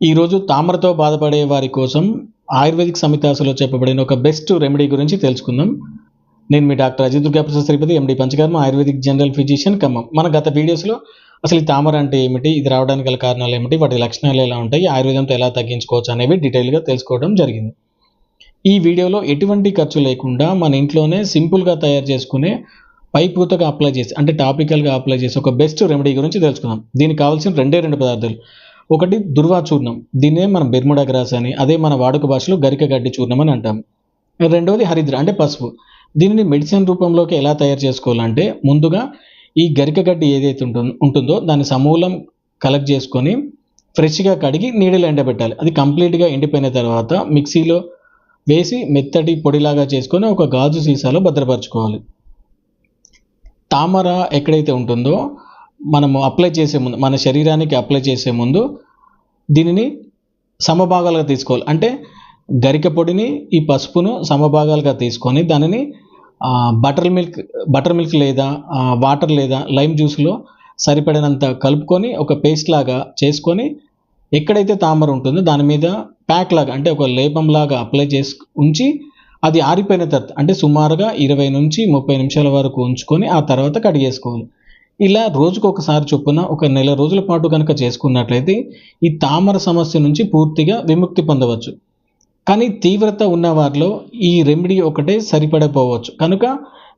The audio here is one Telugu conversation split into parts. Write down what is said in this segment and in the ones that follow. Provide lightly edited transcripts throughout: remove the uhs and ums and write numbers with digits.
ఈరోజు తామరతో బాధపడే వారి కోసం ఆయుర్వేదిక్ సంహితాసులో చెప్పబడిన ఒక బెస్ట్ రెమెడీ గురించి తెలుసుకుందాం. నేను మీ doctor Ajit Durgaprasad Sripathi, MD panchakarma, ayurvedic general physician Khammam. మన గత వీడియోస్లో అసలు ఈ తామర అంటే ఏమిటి, ఇది రావడానికి గల కారణాలు ఏమిటి, వాటి లక్షణాలు ఎలా ఉంటాయి, ఆయుర్వేదంతో ఎలా తగ్గించుకోవచ్చు అనేవి డీటెయిల్గా తెలుసుకోవడం జరిగింది. ఈ వీడియోలో ఎటువంటి ఖర్చు లేకుండా మన ఇంట్లోనే సింపుల్గా తయారు చేసుకునే పైపూతగా అప్లై చేసి అంటే టాపికల్గా అప్లై చేసి ఒక బెస్ట్ రెమెడీ గురించి తెలుసుకుందాం. దీనికి కావాల్సిన రెండు పదార్థాలు. ఒకటి దుర్వా చూర్ణం, దీన్నే మనం బెర్ముడా గ్రాస్ అని, అదే మన వాడుక భాషలో గరిక గడ్డి చూర్ణం అని అంటాం. రెండవది హరిద్ర అంటే పసుపు. దీనిని మెడిసిన్ రూపంలోకి ఎలా తయారు చేసుకోవాలంటే ముందుగా ఈ గరిక గడ్డి ఏదైతే ఉంటుందో దాన్ని సమూలం కలెక్ట్ చేసుకొని ఫ్రెష్గా కడిగి నీడలో ఎండబెట్టాలి. అది కంప్లీట్గా ఎండిపోయిన తర్వాత మిక్సీలో వేసి మెత్తటి పొడిలాగా చేసుకొని ఒక గాజు సీసాలో భద్రపరచుకోవాలి. తామర ఎక్కడైతే ఉంటుందో మనము అప్లై చేసే ముందు, మన శరీరానికి అప్లై చేసే ముందు దీనిని సమభాగాలుగా తీసుకోవాలి. అంటే గరిక పొడిని, ఈ పసుపును సమభాగాలుగా తీసుకొని దానిని బటర్ మిల్క్ లేదా వాటర్ లేదా లైమ్ జ్యూస్లో సరిపడినంత కలుపుకొని ఒక పేస్ట్ లాగా చేసుకొని ఎక్కడైతే తామర ఉంటుందో దాని మీద ప్యాక్ లాగా అంటే ఒక లేపంలాగా అప్లై చేసి ఉంచి అది ఆరిపోయిన తర్వాత అంటే సుమారుగా 20 నుంచి 30 నిమిషాల వరకు ఉంచుకొని ఆ తర్వాత కడిగేసుకోవాలి. ఇలా రోజుకు ఒకసారి చొప్పున ఒక నెల రోజుల పాటు కనుక చేసుకున్నట్లయితే ఈ తామర సమస్య నుంచి పూర్తిగా విముక్తి పొందవచ్చు. కానీ తీవ్రత ఉన్న వారిలో ఈ రెమెడీ ఒకటే సరిపడకపోవచ్చు. కనుక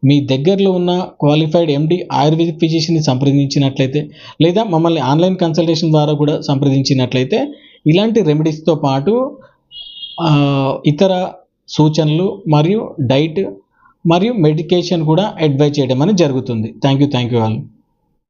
మీ దగ్గరలో ఉన్న క్వాలిఫైడ్ ఎండి ఆయుర్వేదిక్ ఫిజిషియన్ని సంప్రదించినట్లయితే లేదా మమ్మల్ని ఆన్లైన్ కన్సల్టేషన్ ద్వారా కూడా సంప్రదించినట్లయితే ఇలాంటి రెమెడీస్తో పాటు ఇతర సూచనలు మరియు డైట్ మరియు మెడికేషన్ కూడా అడ్వైజ్ చేయడం అనేది జరుగుతుంది. Thank you all.